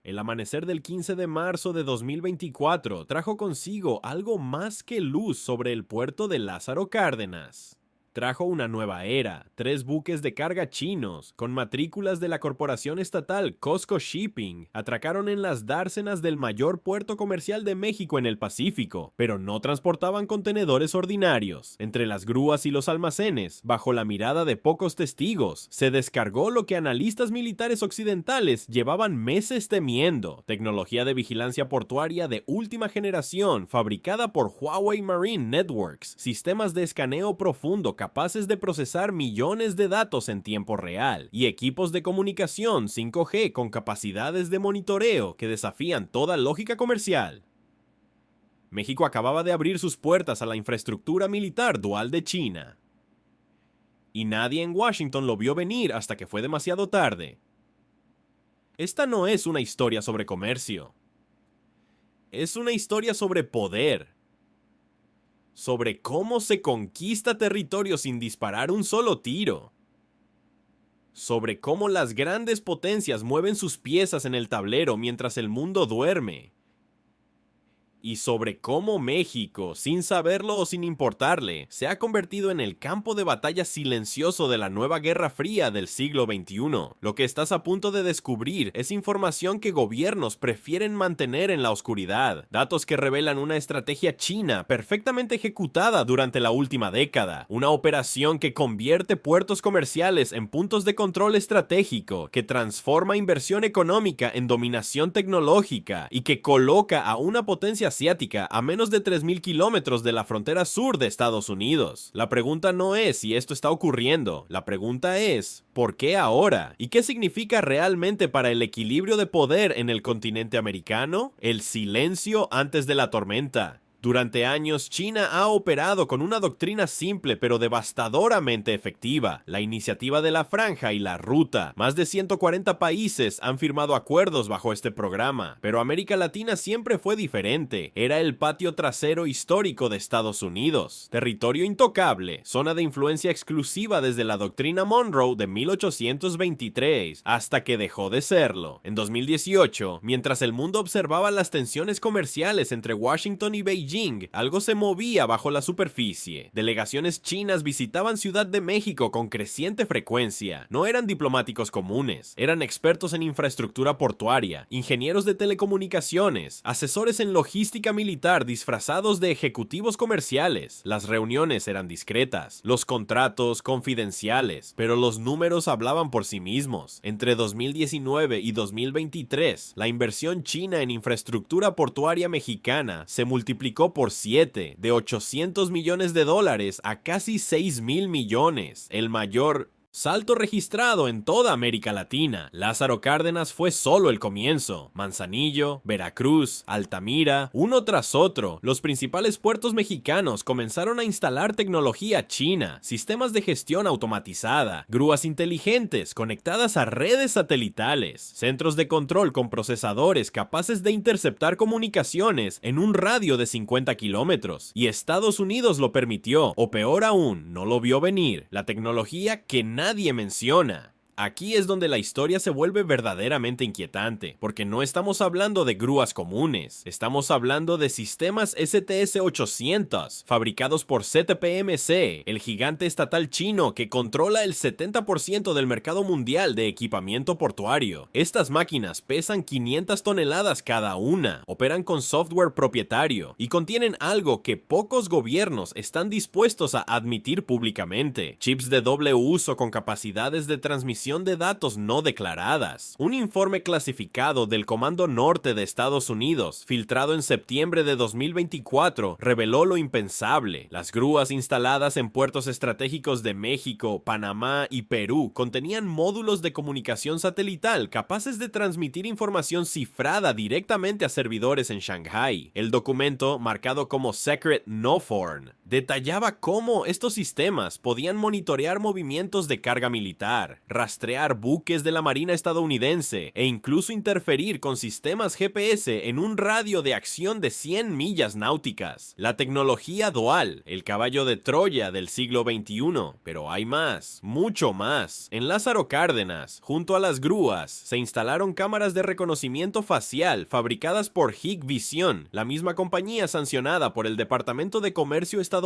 El amanecer del 15 de marzo de 2024 trajo consigo algo más que luz sobre el puerto de Lázaro Cárdenas. Trajo una nueva era, 3 buques de carga chinos, con matrículas de la corporación estatal COSCO Shipping, atracaron en las dársenas del mayor puerto comercial de México en el Pacífico, pero no transportaban contenedores ordinarios. Entre las grúas y los almacenes, bajo la mirada de pocos testigos, se descargó lo que analistas militares occidentales llevaban meses temiendo: tecnología de vigilancia portuaria de última generación, fabricada por Huawei Marine Networks, sistemas de escaneo profundo capaces de procesar millones de datos en tiempo real, y equipos de comunicación 5G con capacidades de monitoreo que desafían toda lógica comercial. México acababa de abrir sus puertas a la infraestructura militar dual de China. Y nadie en Washington lo vio venir hasta que fue demasiado tarde. Esta no es una historia sobre comercio. Es una historia sobre poder. Sobre cómo se conquista territorio sin disparar un solo tiro. Sobre cómo las grandes potencias mueven sus piezas en el tablero mientras el mundo duerme. Y sobre cómo México, sin saberlo o sin importarle, se ha convertido en el campo de batalla silencioso de la nueva Guerra Fría del siglo XXI. Lo que estás a punto de descubrir es información que gobiernos prefieren mantener en la oscuridad, datos que revelan una estrategia china perfectamente ejecutada durante la última década, una operación que convierte puertos comerciales en puntos de control estratégico, que transforma inversión económica en dominación tecnológica y que coloca a una potencia asiática a menos de 3.000 kilómetros de la frontera sur de Estados Unidos. La pregunta no es si esto está ocurriendo, la pregunta es ¿por qué ahora? ¿Y qué significa realmente para el equilibrio de poder en el continente americano? El silencio antes de la tormenta. Durante años, China ha operado con una doctrina simple pero devastadoramente efectiva: la iniciativa de la Franja y la Ruta. Más de 140 países han firmado acuerdos bajo este programa, pero América Latina siempre fue diferente. Era el patio trasero histórico de Estados Unidos, territorio intocable, zona de influencia exclusiva desde la doctrina Monroe de 1823, hasta que dejó de serlo. En 2018, mientras el mundo observaba las tensiones comerciales entre Washington y Beijing, algo se movía bajo la superficie. Delegaciones chinas visitaban Ciudad de México con creciente frecuencia. No eran diplomáticos comunes, eran expertos en infraestructura portuaria, ingenieros de telecomunicaciones, asesores en logística militar disfrazados de ejecutivos comerciales. Las reuniones eran discretas, los contratos confidenciales, pero los números hablaban por sí mismos. Entre 2019 y 2023, la inversión china en infraestructura portuaria mexicana se multiplicó por 7, de $800 millones a casi 6.000 millones, el mayor salto registrado en toda América Latina. Lázaro Cárdenas fue solo el comienzo. Manzanillo, Veracruz, Altamira, uno tras otro, los principales puertos mexicanos comenzaron a instalar tecnología china, sistemas de gestión automatizada, grúas inteligentes conectadas a redes satelitales, centros de control con procesadores capaces de interceptar comunicaciones en un radio de 50 kilómetros. Y Estados Unidos lo permitió, o peor aún, no lo vio venir. La tecnología que nadie menciona. Aquí es donde la historia se vuelve verdaderamente inquietante, porque no estamos hablando de grúas comunes, estamos hablando de sistemas STS-800, fabricados por ZPMC, el gigante estatal chino que controla el 70% del mercado mundial de equipamiento portuario. Estas máquinas pesan 500 toneladas cada una, operan con software propietario y contienen algo que pocos gobiernos están dispuestos a admitir públicamente: chips de doble uso con capacidades de transmisión de datos no declaradas. Un informe clasificado del Comando Norte de Estados Unidos, filtrado en septiembre de 2024, reveló lo impensable. Las grúas instaladas en puertos estratégicos de México, Panamá y Perú contenían módulos de comunicación satelital capaces de transmitir información cifrada directamente a servidores en Shanghái. El documento, marcado como Secret No Foreign, Detallaba cómo estos sistemas podían monitorear movimientos de carga militar, rastrear buques de la Marina estadounidense e incluso interferir con sistemas GPS en un radio de acción de 100 millas náuticas. La tecnología dual, el caballo de Troya del siglo XXI. Pero hay más, mucho más. En Lázaro Cárdenas, junto a las grúas, se instalaron cámaras de reconocimiento facial fabricadas por Hikvision, la misma compañía sancionada por el Departamento de Comercio estadounidense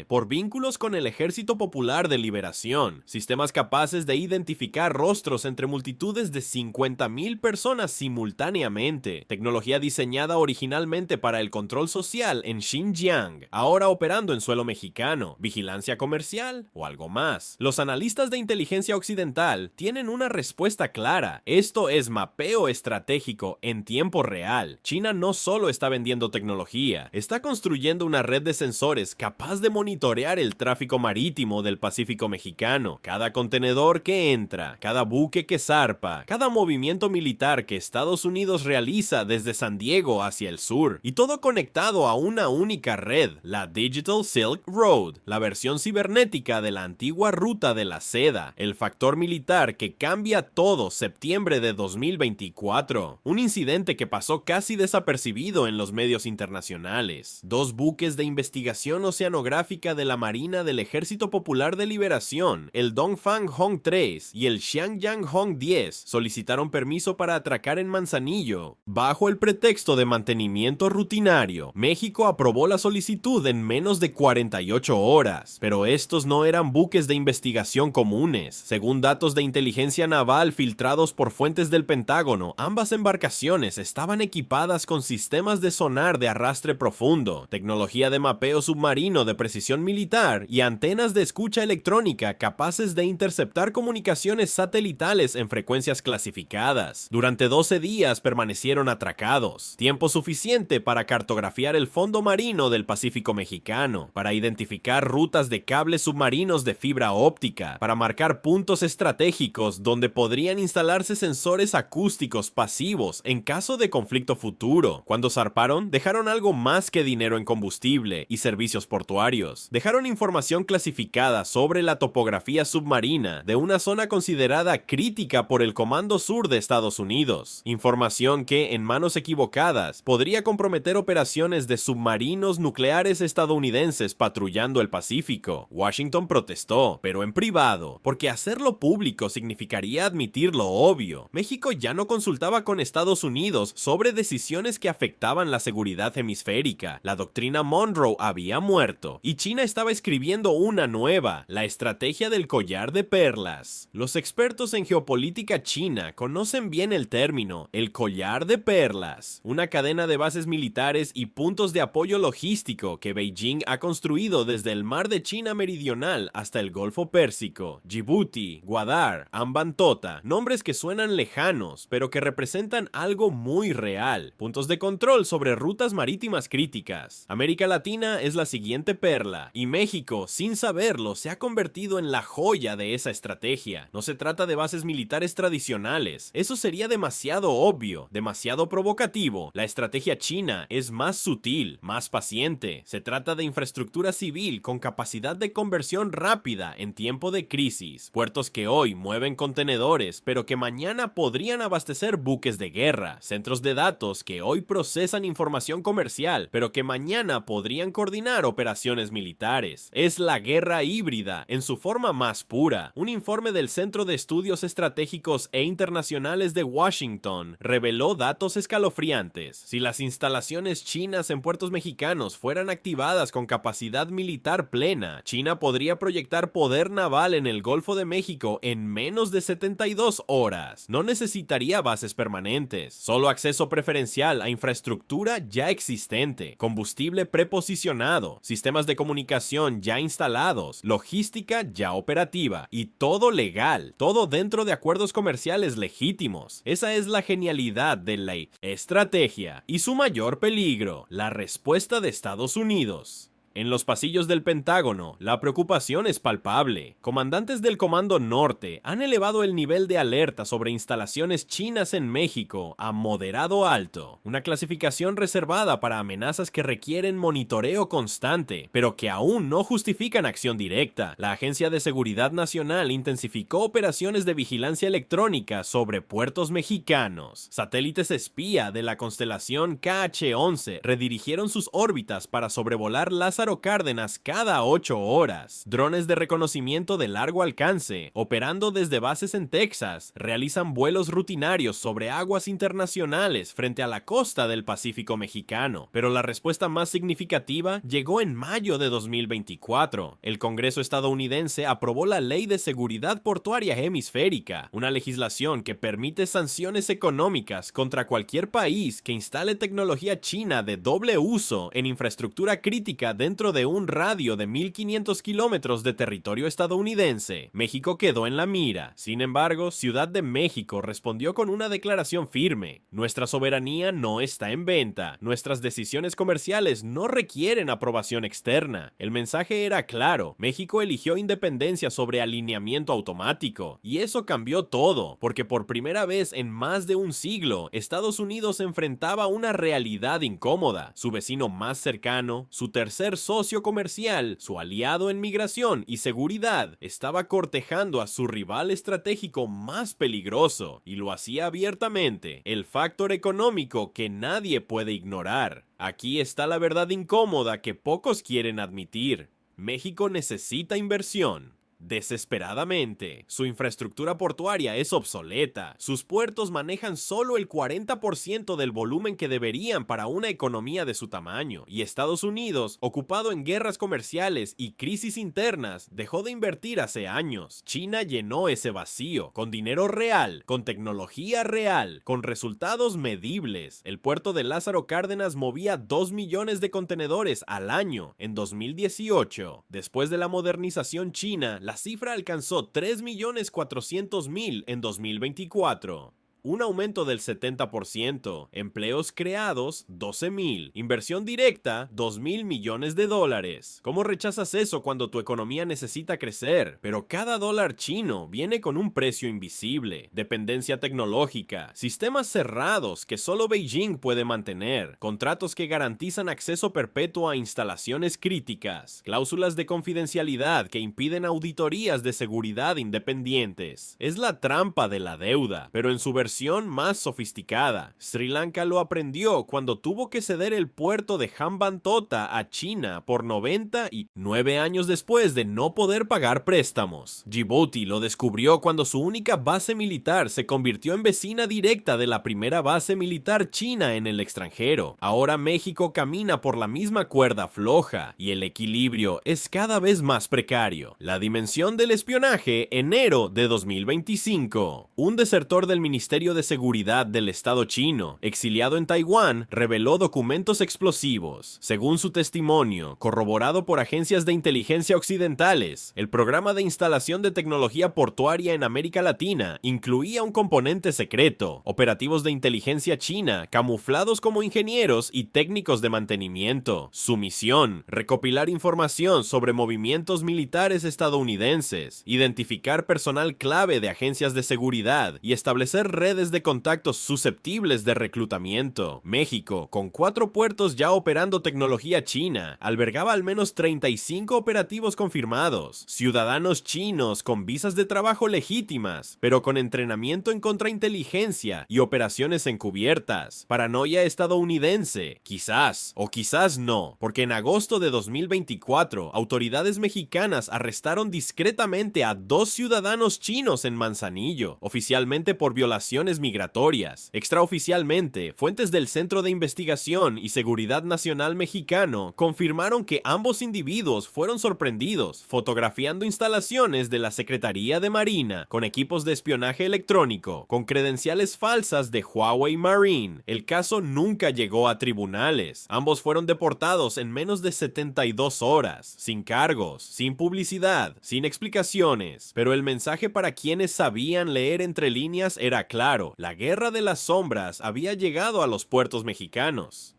por vínculos con el Ejército Popular de Liberación, sistemas capaces de identificar rostros entre multitudes de 50,000 personas simultáneamente, tecnología diseñada originalmente para el control social en Xinjiang, ahora operando en suelo mexicano, vigilancia comercial o algo más. Los analistas de inteligencia occidental tienen una respuesta clara: esto es mapeo estratégico en tiempo real. China no solo está vendiendo tecnología, está construyendo una red de sensores capaz de monitorear el tráfico marítimo del Pacífico mexicano, cada contenedor que entra, cada buque que zarpa, cada movimiento militar que Estados Unidos realiza desde San Diego hacia el sur, y todo conectado a una única red, la Digital Silk Road, la versión cibernética de la antigua ruta de la seda, el factor militar que cambia todo. Septiembre de 2024, un incidente que pasó casi desapercibido en los medios internacionales. Dos buques de investigación oceanográfica de la Marina del Ejército Popular de Liberación, el Dongfang Hong 3 y el Xiangyang Hong 10, solicitaron permiso para atracar en Manzanillo. Bajo el pretexto de mantenimiento rutinario, México aprobó la solicitud en menos de 48 horas, pero estos no eran buques de investigación comunes. Según datos de inteligencia naval filtrados por fuentes del Pentágono, ambas embarcaciones estaban equipadas con sistemas de sonar de arrastre profundo, tecnología de mapeo submarino de precisión militar y antenas de escucha electrónica capaces de interceptar comunicaciones satelitales en frecuencias clasificadas. Durante 12 días permanecieron atracados, tiempo suficiente para cartografiar el fondo marino del Pacífico mexicano, para identificar rutas de cables submarinos de fibra óptica, para marcar puntos estratégicos donde podrían instalarse sensores acústicos pasivos en caso de conflicto futuro. Cuando zarparon, dejaron algo más que dinero en combustible y servicios portuarios. Dejaron información clasificada sobre la topografía submarina de una zona considerada crítica por el Comando Sur de Estados Unidos. Información que, en manos equivocadas, podría comprometer operaciones de submarinos nucleares estadounidenses patrullando el Pacífico. Washington protestó, pero en privado, porque hacerlo público significaría admitir lo obvio. México ya no consultaba con Estados Unidos sobre decisiones que afectaban la seguridad hemisférica. La doctrina Monroe había muerto, y China estaba escribiendo una nueva, la estrategia del collar de perlas. Los expertos en geopolítica china conocen bien el término, el collar de perlas, una cadena de bases militares y puntos de apoyo logístico que Beijing ha construido desde el mar de China meridional hasta el Golfo Pérsico. Djibouti, Gwadar, Hambantota, nombres que suenan lejanos, pero que representan algo muy real. Puntos de control sobre rutas marítimas críticas. América Latina es la siguiente perla, y México, sin saberlo, se ha convertido en la joya de esa estrategia. No se trata de bases militares tradicionales, eso sería demasiado obvio, demasiado provocativo. La estrategia china es más sutil, más paciente. Se trata de infraestructura civil con capacidad de conversión rápida en tiempo de crisis, puertos que hoy mueven contenedores, pero que mañana podrían abastecer buques de guerra, centros de datos que hoy procesan información comercial, pero que mañana podrían coordinar operaciones militares. Es la guerra híbrida en su forma más pura. Un informe del Centro de Estudios Estratégicos e Internacionales de Washington reveló datos escalofriantes. Si las instalaciones chinas en puertos mexicanos fueran activadas con capacidad militar plena, China podría proyectar poder naval en el Golfo de México en menos de 72 horas. No necesitaría bases permanentes, solo acceso preferencial a infraestructura ya existente, combustible preposicionado, sistemas de comunicación ya instalados, logística ya operativa y todo legal, todo dentro de acuerdos comerciales legítimos. Esa es la genialidad de la estrategia y su mayor peligro, la respuesta de Estados Unidos. En los pasillos del Pentágono, la preocupación es palpable. Comandantes del Comando Norte han elevado el nivel de alerta sobre instalaciones chinas en México a moderado alto, una clasificación reservada para amenazas que requieren monitoreo constante, pero que aún no justifican acción directa. La Agencia de Seguridad Nacional intensificó operaciones de vigilancia electrónica sobre puertos mexicanos. Satélites espía de la constelación KH-11 redirigieron sus órbitas para sobrevolar Lázaro Cárdenas cada 8 horas. Drones de reconocimiento de largo alcance, operando desde bases en Texas, realizan vuelos rutinarios sobre aguas internacionales frente a la costa del Pacífico mexicano. Pero la respuesta más significativa llegó en mayo de 2024. El Congreso estadounidense aprobó la Ley de Seguridad Portuaria Hemisférica, una legislación que permite sanciones económicas contra cualquier país que instale tecnología china de doble uso en infraestructura crítica dentro de un radio de 1.500 kilómetros de territorio estadounidense. México quedó en la mira. Sin embargo, Ciudad de México respondió con una declaración firme: nuestra soberanía no está en venta, nuestras decisiones comerciales no requieren aprobación externa. El mensaje era claro: México eligió independencia sobre alineamiento automático, y eso cambió todo, porque por primera vez en más de un siglo, Estados Unidos enfrentaba una realidad incómoda. Su vecino más cercano, su tercer socio comercial, su aliado en migración y seguridad, estaba cortejando a su rival estratégico más peligroso, y lo hacía abiertamente: el factor económico que nadie puede ignorar. Aquí está la verdad incómoda que pocos quieren admitir: México necesita inversión. Desesperadamente. Su infraestructura portuaria es obsoleta. Sus puertos manejan solo el 40% del volumen que deberían para una economía de su tamaño, y Estados Unidos, ocupado en guerras comerciales y crisis internas, dejó de invertir hace años. China llenó ese vacío con dinero real, con tecnología real, con resultados medibles. El puerto de Lázaro Cárdenas movía 2 millones de contenedores al año en 2018. Después de la modernización china, la cifra alcanzó 3.400.000 en 2024. Un aumento del 70%, empleos creados 12.000, inversión directa 2.000 millones de dólares. ¿Cómo rechazas eso cuando tu economía necesita crecer? Pero cada dólar chino viene con un precio invisible: dependencia tecnológica, sistemas cerrados que solo Beijing puede mantener, contratos que garantizan acceso perpetuo a instalaciones críticas, cláusulas de confidencialidad que impiden auditorías de seguridad independientes. Es la trampa de la deuda, pero en su versión más sofisticada. Sri Lanka lo aprendió cuando tuvo que ceder el puerto de Hambantota a China por 99 años después de no poder pagar préstamos. Djibouti lo descubrió cuando su única base militar se convirtió en vecina directa de la primera base militar china en el extranjero. Ahora México camina por la misma cuerda floja, y el equilibrio es cada vez más precario. La dimensión del espionaje, enero de 2025. Un desertor del Ministerio de Seguridad del Estado chino, exiliado en Taiwán, reveló documentos explosivos. Según su testimonio, corroborado por agencias de inteligencia occidentales, el programa de instalación de tecnología portuaria en América Latina incluía un componente secreto: operativos de inteligencia china camuflados como ingenieros y técnicos de mantenimiento. Su misión: recopilar información sobre movimientos militares estadounidenses, identificar personal clave de agencias de seguridad y establecer redes de contactos susceptibles de reclutamiento. México, con 4 puertos ya operando tecnología china, albergaba al menos 35 operativos confirmados. Ciudadanos chinos con visas de trabajo legítimas, pero con entrenamiento en contrainteligencia y operaciones encubiertas. Paranoia estadounidense. Quizás, o quizás no, porque en agosto de 2024, autoridades mexicanas arrestaron discretamente a 2 ciudadanos chinos en Manzanillo, oficialmente por violaciones migratorias. Extraoficialmente, fuentes del Centro de Investigación y Seguridad Nacional Mexicano confirmaron que ambos individuos fueron sorprendidos fotografiando instalaciones de la Secretaría de Marina con equipos de espionaje electrónico, con credenciales falsas de Huawei Marine. El caso nunca llegó a tribunales. Ambos fueron deportados en menos de 72 horas, sin cargos, sin publicidad, sin explicaciones. Pero el mensaje para quienes sabían leer entre líneas era claro: la guerra de las sombras había llegado a los puertos mexicanos.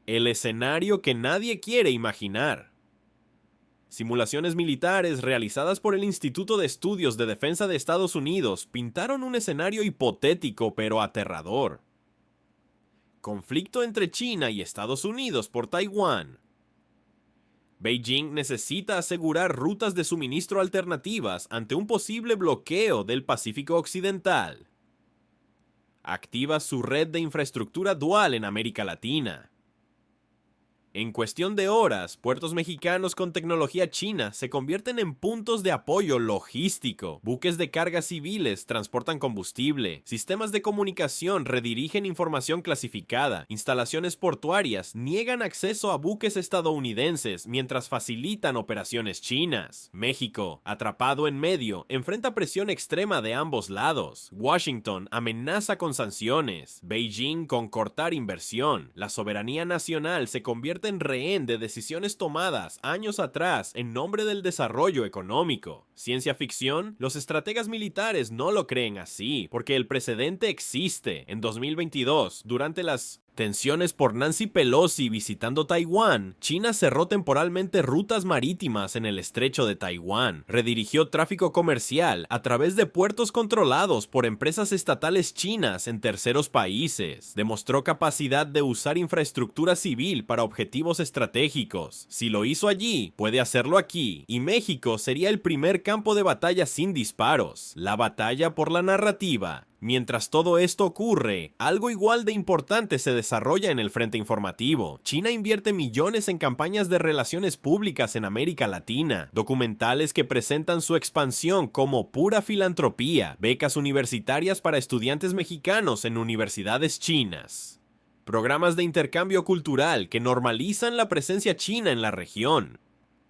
El escenario que nadie quiere imaginar. Simulaciones militares realizadas por el Instituto de Estudios de Defensa de Estados Unidos pintaron un escenario hipotético pero aterrador. Conflicto entre China y Estados Unidos por Taiwán. Beijing necesita asegurar rutas de suministro alternativas ante un posible bloqueo del Pacífico Occidental. Activa su red de infraestructura dual en América Latina. En cuestión de horas, puertos mexicanos con tecnología china se convierten en puntos de apoyo logístico. Buques de carga civiles transportan combustible. Sistemas de comunicación redirigen información clasificada. Instalaciones portuarias niegan acceso a buques estadounidenses mientras facilitan operaciones chinas. México, atrapado en medio, enfrenta presión extrema de ambos lados. Washington amenaza con sanciones. Beijing con cortar inversión. La soberanía nacional se convierte en rehén de decisiones tomadas años atrás en nombre del desarrollo económico. ¿Ciencia ficción? Los estrategas militares no lo creen así, porque el precedente existe. En 2022, durante las tensiones por Nancy Pelosi visitando Taiwán, China cerró temporalmente rutas marítimas en el estrecho de Taiwán, redirigió tráfico comercial a través de puertos controlados por empresas estatales chinas en terceros países, demostró capacidad de usar infraestructura civil para objetivos estratégicos. Si lo hizo allí, puede hacerlo aquí, y México sería el primer campo de batalla sin disparos, la batalla por la narrativa. Mientras todo esto ocurre, algo igual de importante se desarrolla en el frente informativo. China invierte millones en campañas de relaciones públicas en América Latina, documentales que presentan su expansión como pura filantropía, becas universitarias para estudiantes mexicanos en universidades chinas, programas de intercambio cultural que normalizan la presencia china en la región.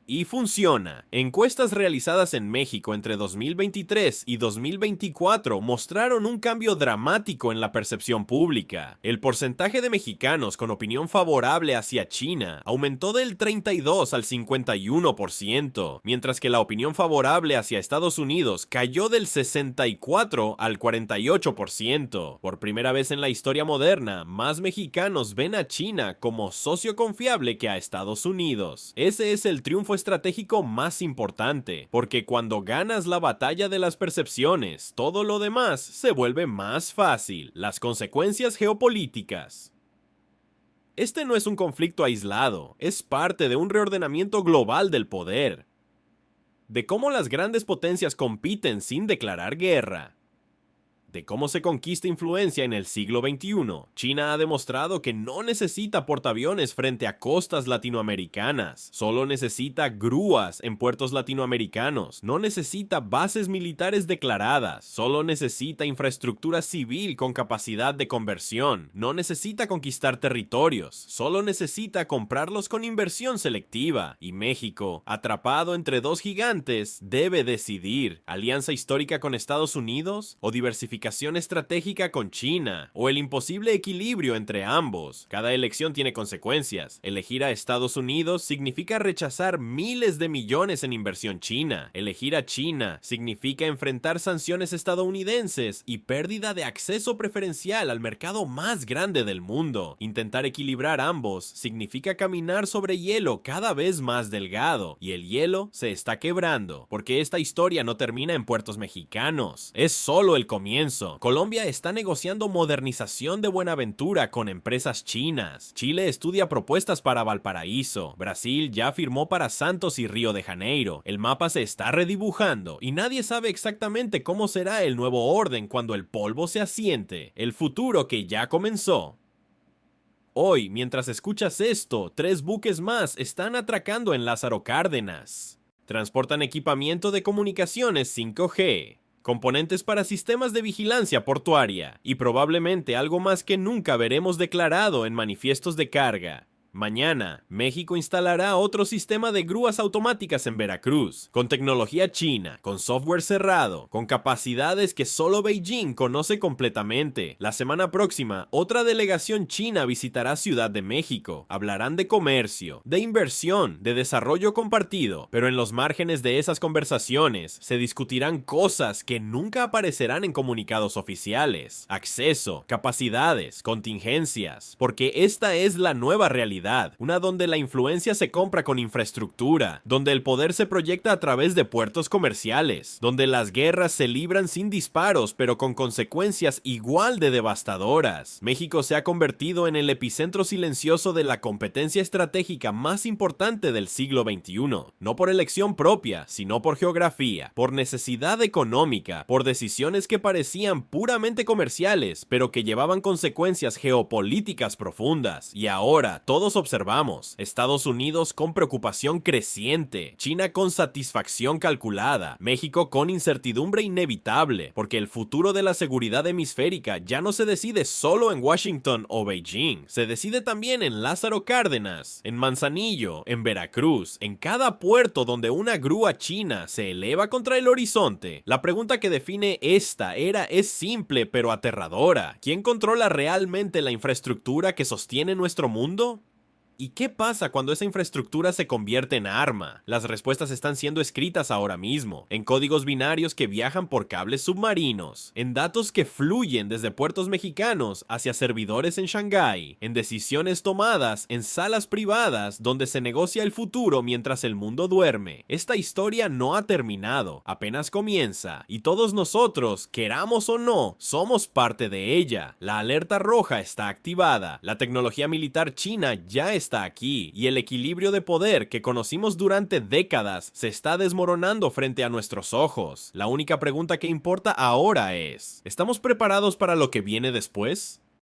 Y funciona. Encuestas realizadas en México entre 2023 y 2024 mostraron un cambio dramático en la percepción pública. El porcentaje de mexicanos con opinión favorable hacia China aumentó del 32 al 51%, mientras que la opinión favorable hacia Estados Unidos cayó del 64 al 48%. Por primera vez en la historia moderna, más mexicanos ven a China como socio confiable que a Estados Unidos. Ese es el triunfo estratégico más importante, porque cuando ganas la batalla de las percepciones, todo lo demás se vuelve más fácil. Las consecuencias geopolíticas. Este no es un conflicto aislado, es parte de un reordenamiento global del poder, de cómo las grandes potencias compiten sin declarar guerra, de cómo se conquista influencia en el siglo XXI. China ha demostrado que no necesita portaaviones frente a costas latinoamericanas, solo necesita grúas en puertos latinoamericanos, no necesita bases militares declaradas, solo necesita infraestructura civil con capacidad de conversión, no necesita conquistar territorios, solo necesita comprarlos con inversión selectiva. Y México, atrapado entre dos gigantes, debe decidir: alianza histórica con Estados Unidos o diversificación estratégica con China, o el imposible equilibrio entre ambos. Cada elección tiene consecuencias. Elegir a Estados Unidos significa rechazar miles de millones en inversión china. Elegir a China significa enfrentar sanciones estadounidenses y pérdida de acceso preferencial al mercado más grande del mundo. Intentar equilibrar ambos significa caminar sobre hielo cada vez más delgado, y el hielo se está quebrando, porque esta historia no termina en puertos mexicanos. Es solo el comienzo. Colombia está negociando modernización de Buenaventura con empresas chinas. Chile estudia propuestas para Valparaíso. Brasil ya firmó para Santos y Río de Janeiro. El mapa se está redibujando y nadie sabe exactamente cómo será el nuevo orden cuando el polvo se asiente. El futuro que ya comenzó. Hoy, mientras escuchas esto, 3 buques más están atracando en Lázaro Cárdenas. Transportan equipamiento de comunicaciones 5G. Componentes para sistemas de vigilancia portuaria, y probablemente algo más que nunca veremos declarado en manifiestos de carga. Mañana, México instalará otro sistema de grúas automáticas en Veracruz, con tecnología china, con software cerrado, con capacidades que solo Beijing conoce completamente. La semana próxima, otra delegación china visitará Ciudad de México. Hablarán de comercio, de inversión, de desarrollo compartido, pero en los márgenes de esas conversaciones se discutirán cosas que nunca aparecerán en comunicados oficiales: acceso, capacidades, contingencias, porque esta es la nueva realidad. realidad, una donde la influencia se compra con infraestructura, donde el poder se proyecta a través de puertos comerciales, donde las guerras se libran sin disparos pero con consecuencias igual de devastadoras. México se ha convertido en el epicentro silencioso de la competencia estratégica más importante del siglo XXI, no por elección propia, sino por geografía, por necesidad económica, por decisiones que parecían puramente comerciales, pero que llevaban consecuencias geopolíticas profundas. Y ahora, todos observamos, Estados Unidos con preocupación creciente, China con satisfacción calculada, México con incertidumbre inevitable, porque el futuro de la seguridad hemisférica ya no se decide solo en Washington o Beijing, se decide también en Lázaro Cárdenas, en Manzanillo, en Veracruz, en cada puerto donde una grúa china se eleva contra el horizonte. La pregunta que define esta era es simple pero aterradora. ¿Quién controla realmente la infraestructura que sostiene nuestro mundo? ¿Y qué pasa cuando esa infraestructura se convierte en arma? Las respuestas están siendo escritas ahora mismo, en códigos binarios que viajan por cables submarinos, en datos que fluyen desde puertos mexicanos hacia servidores en Shanghái, en decisiones tomadas en salas privadas donde se negocia el futuro mientras el mundo duerme. Esta historia no ha terminado, apenas comienza, y todos nosotros, queramos o no, somos parte de ella. La alerta roja está activada, la tecnología militar china ya está aquí, y el equilibrio de poder que conocimos durante décadas se está desmoronando frente a nuestros ojos. La única pregunta que importa ahora es: ¿estamos preparados para lo que viene después?